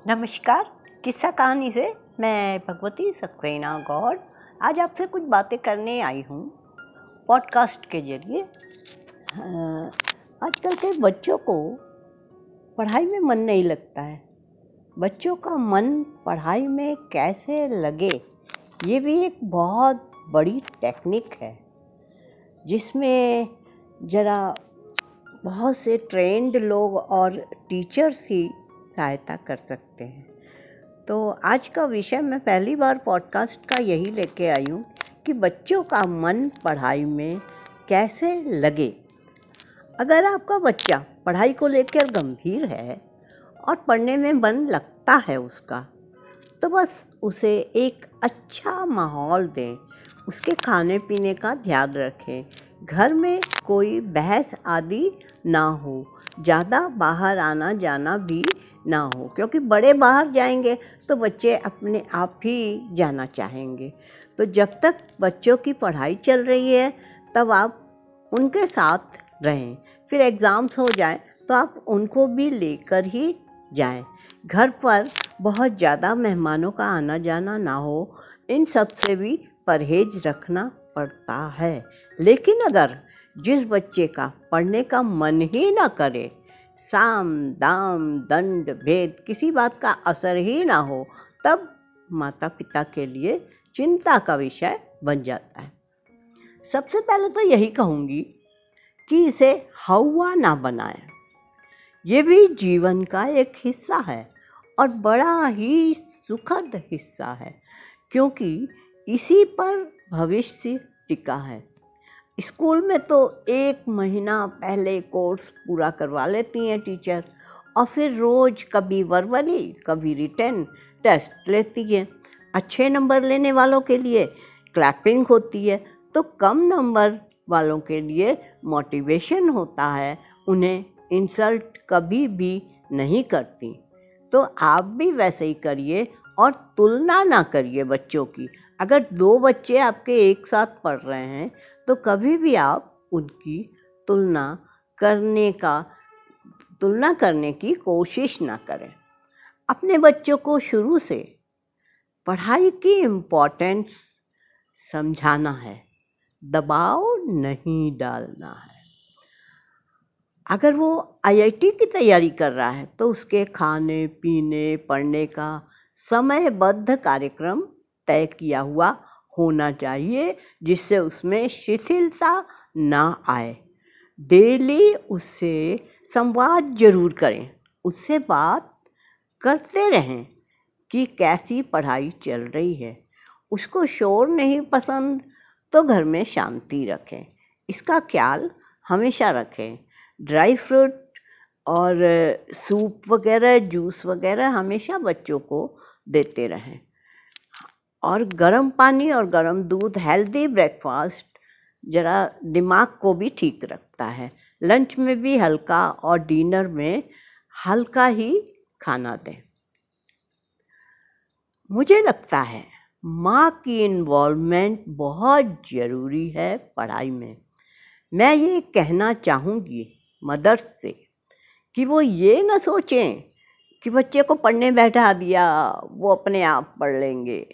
नमस्कार। किस्सा कहानी से मैं भगवती सक्सेना गौड़ आज आपसे कुछ बातें करने आई हूँ पॉडकास्ट के जरिए। आजकल के बच्चों को पढ़ाई में मन नहीं लगता है। बच्चों का मन पढ़ाई में कैसे लगे, ये भी एक बहुत बड़ी टेक्निक है जिसमें ज़रा बहुत से ट्रेंड लोग और टीचर्स ही सहायता कर सकते हैं। तो आज का विषय मैं पहली बार पॉडकास्ट का यही लेके आई हूँ कि बच्चों का मन पढ़ाई में कैसे लगे। अगर आपका बच्चा पढ़ाई को लेकर गंभीर है और पढ़ने में मन लगता है उसका, तो बस उसे एक अच्छा माहौल दें, उसके खाने पीने का ध्यान रखें, घर में कोई बहस आदि ना हो, ज़्यादा बाहर आना जाना भी ना हो, क्योंकि बड़े बाहर जाएंगे तो बच्चे अपने आप ही जाना चाहेंगे। तो जब तक बच्चों की पढ़ाई चल रही है तब आप उनके साथ रहें, फिर एग्ज़ाम्स हो जाए तो आप उनको भी लेकर ही जाएं। घर पर बहुत ज़्यादा मेहमानों का आना जाना ना हो, इन सब से भी परहेज रखना पड़ता है। लेकिन अगर जिस बच्चे का पढ़ने का मन ही ना करे, साम दाम दंड भेद किसी बात का असर ही ना हो, तब माता पिता के लिए चिंता का विषय बन जाता है। सबसे पहले तो यही कहूँगी कि इसे हौवा ना बनाएं। ये भी जीवन का एक हिस्सा है और बड़ा ही सुखद हिस्सा है, क्योंकि इसी पर भविष्य टिका है। स्कूल में तो 1 महीना पहले कोर्स पूरा करवा लेती हैं टीचर, और फिर रोज़ कभी वर्बली कभी रिटन टेस्ट लेती है। अच्छे नंबर लेने वालों के लिए क्लैपिंग होती है, तो कम नंबर वालों के लिए मोटिवेशन होता है। उन्हें इंसल्ट कभी भी नहीं करती। तो आप भी वैसे ही करिए और तुलना ना करिए बच्चों की। अगर 2 बच्चे आपके एक साथ पढ़ रहे हैं तो कभी भी आप उनकी तुलना करने की कोशिश ना करें। अपने बच्चों को शुरू से पढ़ाई की इम्पोर्टेंस समझाना है, दबाव नहीं डालना है। अगर वो आईआईटी की तैयारी कर रहा है तो उसके खाने पीने पढ़ने का समयबद्ध कार्यक्रम तय किया हुआ होना चाहिए, जिससे उसमें शिथिलता ना आए। डेली उससे संवाद जरूर करें, उससे बात करते रहें कि कैसी पढ़ाई चल रही है। उसको शोर नहीं पसंद तो घर में शांति रखें, इसका ख्याल हमेशा रखें। ड्राई फ्रूट और सूप वगैरह जूस वगैरह हमेशा बच्चों को देते रहें, और गर्म पानी और गर्म दूध, हेल्दी ब्रेकफास्ट ज़रा दिमाग को भी ठीक रखता है। लंच में भी हल्का और डिनर में हल्का ही खाना दें। मुझे लगता है माँ की इन्वॉल्वमेंट बहुत ज़रूरी है पढ़ाई में। मैं ये कहना चाहूँगी मदर्स से कि वो ये ना सोचें कि बच्चे को पढ़ने बैठा दिया, वो अपने आप पढ़ लेंगे।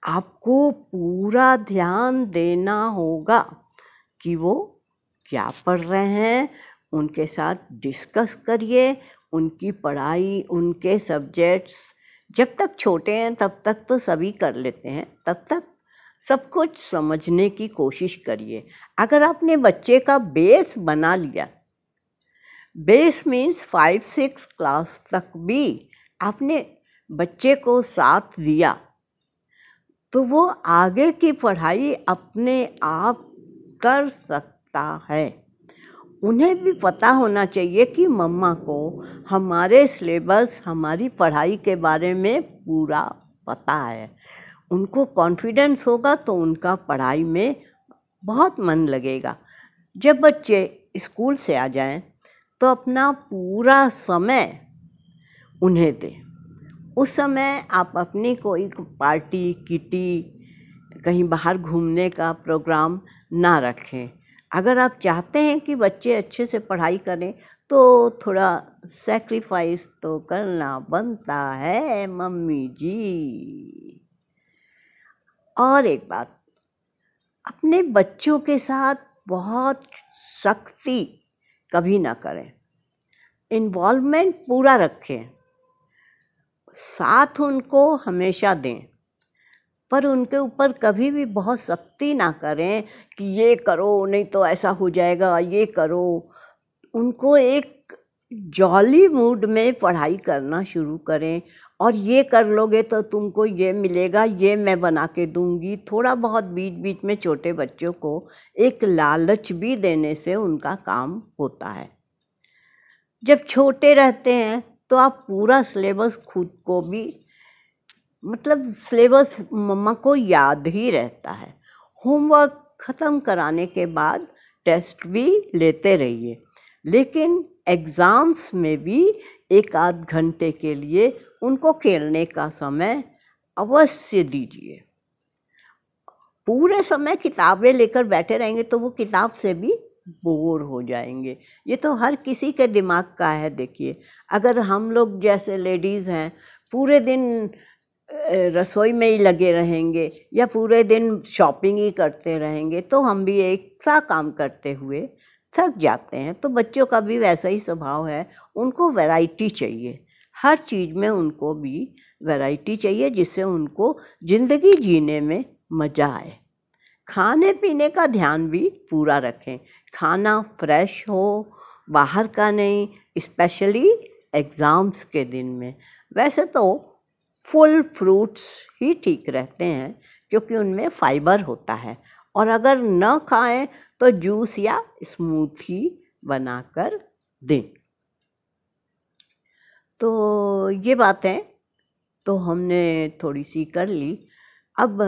आपको पूरा ध्यान देना होगा कि वो क्या पढ़ रहे हैं, उनके साथ डिस्कस करिए। उनकी पढ़ाई, उनके सब्जेक्ट्स जब तक छोटे हैं तब तक तो सभी कर लेते हैं, तब तक सब कुछ समझने की कोशिश करिए। अगर आपने बच्चे का बेस बना लिया, बेस मीन्स 5-6 क्लास तक भी आपने बच्चे को साथ दिया, तो वो आगे की पढ़ाई अपने आप कर सकता है। उन्हें भी पता होना चाहिए कि मम्मा को हमारे सिलेबस, हमारी पढ़ाई के बारे में पूरा पता है। उनको कॉन्फिडेंस होगा तो उनका पढ़ाई में बहुत मन लगेगा। जब बच्चे स्कूल से आ जाएं तो अपना पूरा समय उन्हें दें। उस समय आप अपनी कोई पार्टी किटी, कहीं बाहर घूमने का प्रोग्राम ना रखें। अगर आप चाहते हैं कि बच्चे अच्छे से पढ़ाई करें तो थोड़ा सैक्रिफाइस तो करना बनता है मम्मी जी। और एक बात, अपने बच्चों के साथ बहुत सख्ती कभी ना करें, इन्वॉल्वमेंट पूरा रखें, साथ उनको हमेशा दें, पर उनके ऊपर कभी भी बहुत सख्ती ना करें कि ये करो नहीं तो ऐसा हो जाएगा, ये करो। उनको एक जॉली मूड में पढ़ाई करना शुरू करें, और ये कर लोगे तो तुमको ये मिलेगा, ये मैं बना के दूंगी। थोड़ा बहुत बीच बीच में छोटे बच्चों को एक लालच भी देने से उनका काम होता है। जब छोटे रहते हैं तो आप पूरा सिलेबस खुद को भी, मतलब सिलेबस मम्मा को याद ही रहता है। होमवर्क ख़त्म कराने के बाद टेस्ट भी लेते रहिए, लेकिन एग्ज़ाम्स में भी 1 आध घंटे के लिए उनको खेलने का समय अवश्य दीजिए। पूरे समय किताबें लेकर बैठे रहेंगे तो वो किताब से भी बोर हो जाएंगे। ये तो हर किसी के दिमाग का है। देखिए, अगर हम लोग जैसे लेडीज़ हैं पूरे दिन रसोई में ही लगे रहेंगे या पूरे दिन शॉपिंग ही करते रहेंगे तो हम भी एक सा काम करते हुए थक जाते हैं। तो बच्चों का भी वैसा ही स्वभाव है, उनको वैरायटी चाहिए, हर चीज़ में उनको भी वैरायटी चाहिए जिससे उनको ज़िंदगी जीने में मज़ा आए। खाने पीने का ध्यान भी पूरा रखें, खाना फ्रेश हो, बाहर का नहीं, स्पेशली एग्ज़ाम्स के दिन में। वैसे तो फुल फ्रूट्स ही ठीक रहते हैं क्योंकि उनमें फाइबर होता है, और अगर न खाएं तो जूस या स्मूथी बनाकर दें। तो ये बातें तो हमने थोड़ी सी कर ली। अब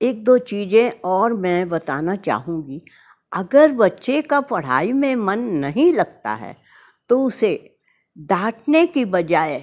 एक दो चीज़ें और मैं बताना चाहूँगी। अगर बच्चे का पढ़ाई में मन नहीं लगता है तो उसे डांटने की बजाय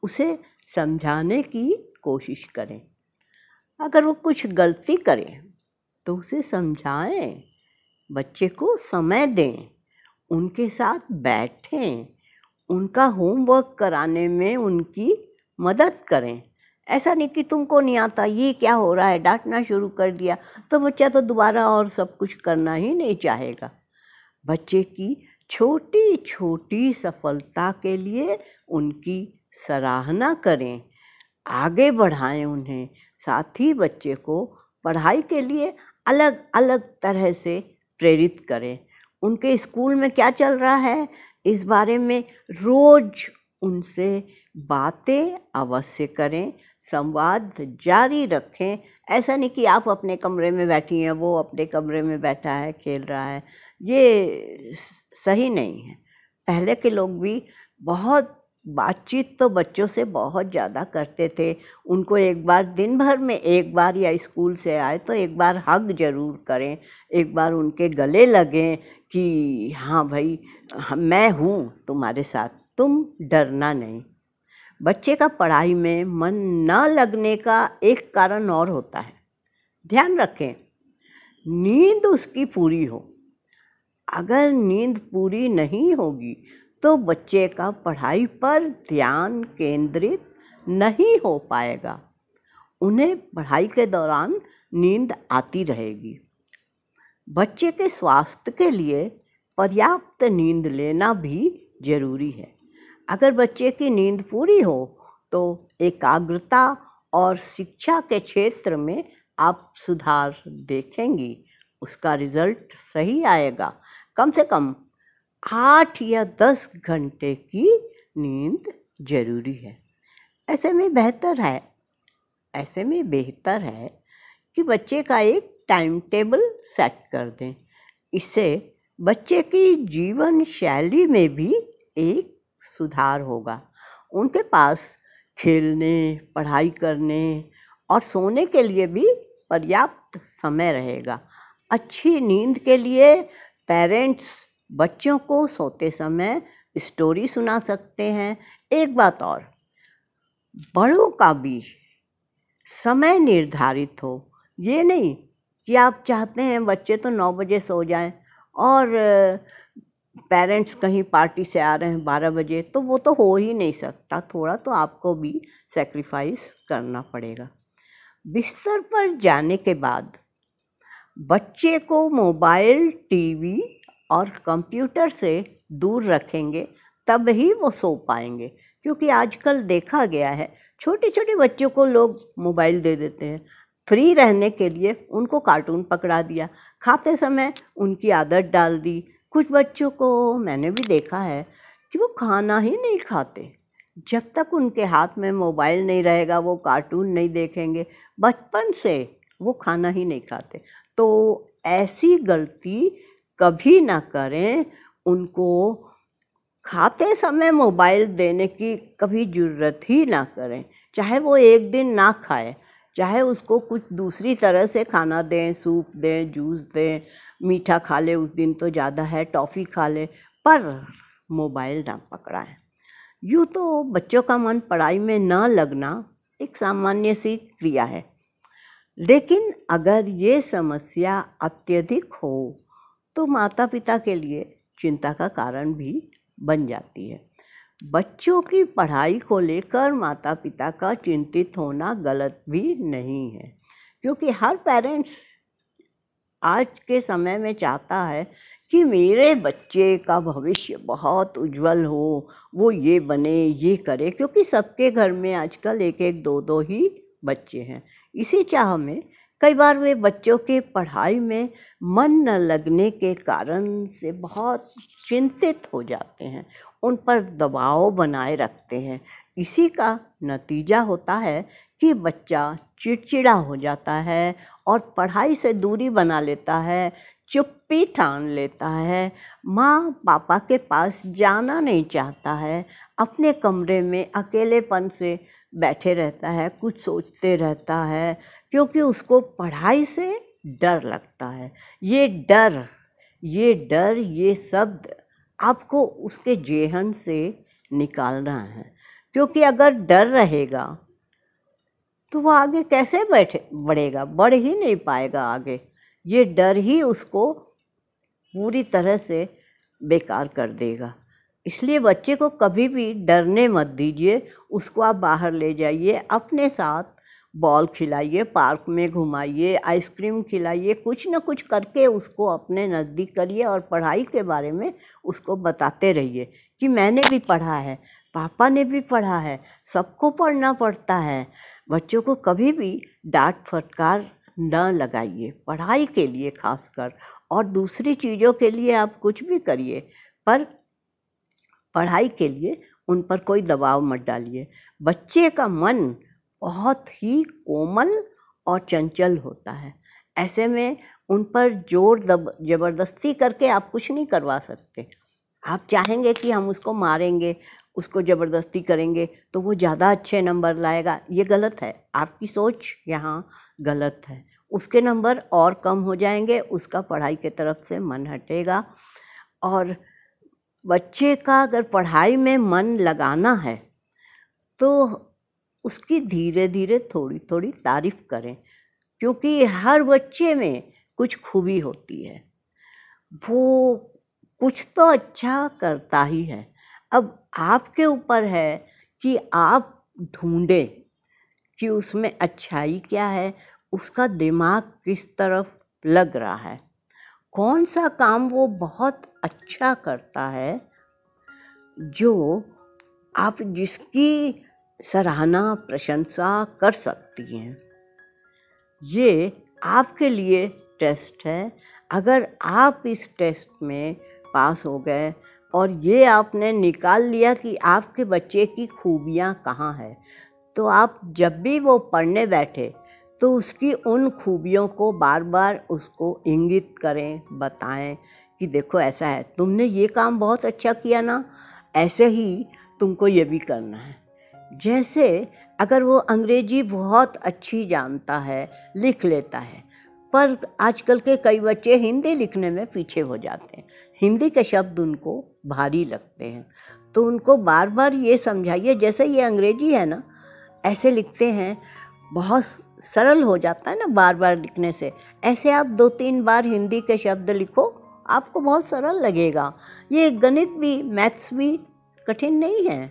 उसे समझाने की कोशिश करें। अगर वो कुछ गलती करे तो उसे समझाएं, बच्चे को समय दें, उनके साथ बैठें, उनका होमवर्क कराने में उनकी मदद करें। ऐसा नहीं कि तुमको नहीं आता, ये क्या हो रहा है, डांटना शुरू कर दिया तो बच्चा तो दोबारा और सब कुछ करना ही नहीं चाहेगा। बच्चे की छोटी छोटी सफलता के लिए उनकी सराहना करें, आगे बढ़ाएं उन्हें। साथ ही बच्चे को पढ़ाई के लिए अलग अलग तरह से प्रेरित करें। उनके स्कूल में क्या चल रहा है इस बारे में रोज़ उनसे बातें अवश्य करें, संवाद जारी रखें। ऐसा नहीं कि आप अपने कमरे में बैठी हैं, वो अपने कमरे में बैठा है खेल रहा है, ये सही नहीं है। पहले के लोग भी बहुत बातचीत तो बच्चों से बहुत ज़्यादा करते थे। उनको एक बार दिन भर में एक बार या स्कूल से आए तो एक बार हग ज़रूर करें, एक बार उनके गले लगें कि हाँ भाई मैं हूँ तुम्हारे साथ, तुम डरना नहीं। बच्चे का पढ़ाई में मन न लगने का एक कारण और होता है, ध्यान रखें, नींद उसकी पूरी हो। अगर नींद पूरी नहीं होगी तो बच्चे का पढ़ाई पर ध्यान केंद्रित नहीं हो पाएगा। उन्हें पढ़ाई के दौरान नींद आती रहेगी। बच्चे के स्वास्थ्य के लिए पर्याप्त नींद लेना भी जरूरी है। अगर बच्चे की नींद पूरी हो तो एकाग्रता और शिक्षा के क्षेत्र में आप सुधार देखेंगी, उसका रिजल्ट सही आएगा। कम से कम 8 या 10 घंटे की नींद जरूरी है। ऐसे में बेहतर है कि बच्चे का एक टाइम टेबल सेट कर दें। इससे बच्चे की जीवन शैली में भी एक सुधार होगा। उनके पास खेलने, पढ़ाई करने और सोने के लिए भी पर्याप्त समय रहेगा। अच्छी नींद के लिए पेरेंट्स बच्चों को सोते समय स्टोरी सुना सकते हैं। एक बात और, बड़ों का भी समय निर्धारित हो। ये नहीं कि आप चाहते हैं बच्चे तो 9 बजे सो जाएं और पेरेंट्स कहीं पार्टी से आ रहे हैं 12 बजे, तो वो तो हो ही नहीं सकता, थोड़ा तो आपको भी सेक्रीफाइस करना पड़ेगा। बिस्तर पर जाने के बाद बच्चे को मोबाइल, टीवी और कंप्यूटर से दूर रखेंगे, तब ही वो सो पाएंगे। क्योंकि आजकल देखा गया है छोटे छोटे बच्चों को लोग मोबाइल दे देते हैं, फ्री रहने के लिए उनको कार्टून पकड़ा दिया, खाते समय उनकी आदत डाल दी। कुछ बच्चों को मैंने भी देखा है कि वो खाना ही नहीं खाते जब तक उनके हाथ में मोबाइल नहीं रहेगा, वो कार्टून नहीं देखेंगे, बचपन से वो खाना ही नहीं खाते। तो ऐसी गलती कभी ना करें, उनको खाते समय मोबाइल देने की कभी ज़रूरत ही ना करें। चाहे वो एक दिन ना खाए, चाहे उसको कुछ दूसरी तरह से खाना दें, सूप दें, जूस दें, मीठा खा ले उस दिन तो ज़्यादा है, टॉफ़ी खा ले, पर मोबाइल ना पकड़ाएं। यूँ तो बच्चों का मन पढ़ाई में न लगना एक सामान्य सी क्रिया है, लेकिन अगर ये समस्या अत्यधिक हो तो माता पिता के लिए चिंता का कारण भी बन जाती है। बच्चों की पढ़ाई को लेकर माता पिता का चिंतित होना गलत भी नहीं है, क्योंकि हर पेरेंट्स आज के समय में चाहता है कि मेरे बच्चे का भविष्य बहुत उज्जवल हो, वो ये बने, ये करे, क्योंकि सबके घर में आजकल एक एक दो दो ही बच्चे हैं। इसी चाह में कई बार वे बच्चों के पढ़ाई में मन न लगने के कारण से बहुत चिंतित हो जाते हैं, उन पर दबाव बनाए रखते हैं। इसी का नतीजा होता है कि बच्चा चिड़चिड़ा हो जाता है और पढ़ाई से दूरी बना लेता है, चुप्पी ठान लेता है, माँ पापा के पास जाना नहीं चाहता है, अपने कमरे में अकेलेपन से बैठे रहता है, कुछ सोचते रहता है, क्योंकि उसको पढ़ाई से डर लगता है। ये डर, ये शब्द आपको उसके जेहन से निकालना है, क्योंकि अगर डर रहेगा तो वो आगे कैसे बढ़ेगा, बढ़ ही नहीं पाएगा आगे। ये डर ही उसको पूरी तरह से बेकार कर देगा। इसलिए बच्चे को कभी भी डरने मत दीजिए, उसको आप बाहर ले जाइए, अपने साथ बॉल खिलाइए, पार्क में घुमाइए, आइसक्रीम खिलाइए, कुछ न कुछ करके उसको अपने नज़दीक करिए और पढ़ाई के बारे में उसको बताते रहिए कि मैंने भी पढ़ा है, पापा ने भी पढ़ा है, सबको पढ़ना पड़ता है। बच्चों को कभी भी डांट फटकार न लगाइए, पढ़ाई के लिए खासकर, और दूसरी चीज़ों के लिए आप कुछ भी करिए, पर पढ़ाई के लिए उन पर कोई दबाव मत डालिए। बच्चे का मन बहुत ही कोमल और चंचल होता है, ऐसे में उन पर जोर ज़बरदस्ती करके आप कुछ नहीं करवा सकते। आप चाहेंगे कि हम उसको मारेंगे, उसको ज़बरदस्ती करेंगे तो वो ज़्यादा अच्छे नंबर लाएगा, ये गलत है। आपकी सोच यहाँ गलत है, उसके नंबर और कम हो जाएंगे, उसका पढ़ाई की तरफ से मन हटेगा। और बच्चे का अगर पढ़ाई में मन लगाना है तो उसकी धीरे धीरे थोड़ी थोड़ी तारीफ़ करें, क्योंकि हर बच्चे में कुछ खूबी होती है, वो कुछ तो अच्छा करता ही है। अब आपके ऊपर है कि आप ढूंढें कि उसमें अच्छाई क्या है, उसका दिमाग किस तरफ लग रहा है, कौन सा काम वो बहुत अच्छा करता है, जो आप जिसकी सराहना प्रशंसा कर सकती हैं। ये आपके लिए टेस्ट है। अगर आप इस टेस्ट में पास हो गए और ये आपने निकाल लिया कि आपके बच्चे की खूबियाँ कहाँ हैं, तो आप जब भी वो पढ़ने बैठे तो उसकी उन खूबियों को बार बार उसको इंगित करें, बताएं कि देखो ऐसा है, तुमने ये काम बहुत अच्छा किया ना, ऐसे ही तुमको ये भी करना है। जैसे अगर वो अंग्रेजी बहुत अच्छी जानता है, लिख लेता है, पर आजकल के कई बच्चे हिंदी लिखने में पीछे हो जाते हैं, हिंदी के शब्द उनको भारी लगते हैं, तो उनको बार बार ये समझाइए, जैसे ये अंग्रेजी है ना, ऐसे लिखते हैं, बहुत सरल हो जाता है ना बार बार लिखने से, ऐसे आप 2-3 बार हिंदी के शब्द लिखो, आपको बहुत सरल लगेगा। ये गणित भी, मैथ्स भी कठिन नहीं है।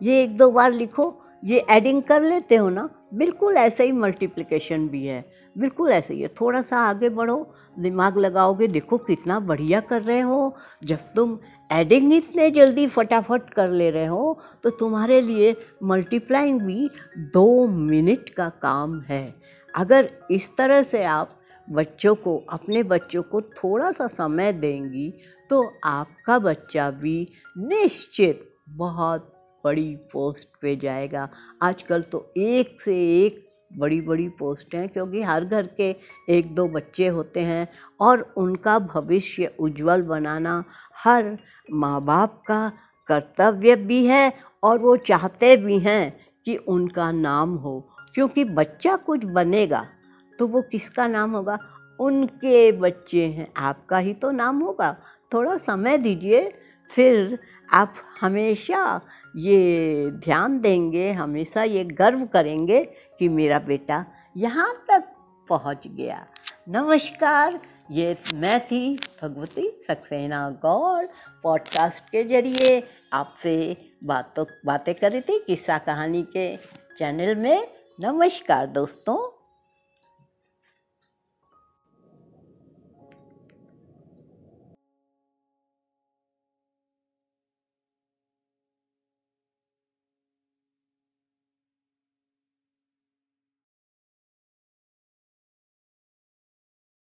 ये 1-2 बार लिखो, ये एडिंग कर लेते हो ना, बिल्कुल ऐसे ही मल्टीप्लिकेशन भी है, बिल्कुल ऐसे ही है। थोड़ा सा आगे बढ़ो, दिमाग लगाओगे, देखो कितना बढ़िया कर रहे हो। जब तुम एडिंग इतने जल्दी फटाफट कर ले रहे हो तो तुम्हारे लिए मल्टीप्लाइंग भी 2 मिनट का काम है। अगर इस तरह से आप अपने बच्चों को थोड़ा सा समय देंगी तो आपका बच्चा भी निश्चित बहुत बड़ी पोस्ट पे जाएगा। आजकल तो एक से एक बड़ी बड़ी पोस्ट हैं, क्योंकि हर घर के 1-2 बच्चे होते हैं और उनका भविष्य उज्जवल बनाना हर माँ बाप का कर्तव्य भी है और वो चाहते भी हैं कि उनका नाम हो। क्योंकि बच्चा कुछ बनेगा तो वो किसका नाम होगा? उनके बच्चे हैं, आपका ही तो नाम होगा। थोड़ा समय दीजिए, फिर आप हमेशा ये ध्यान देंगे, हमेशा ये गर्व करेंगे कि मेरा बेटा यहाँ तक पहुँच गया। नमस्कार, ये मैं थी भगवती सक्सेना गौड़। पॉडकास्ट के जरिए आपसे बातें कर रही थी किस्सा कहानी के चैनल में। नमस्कार दोस्तों।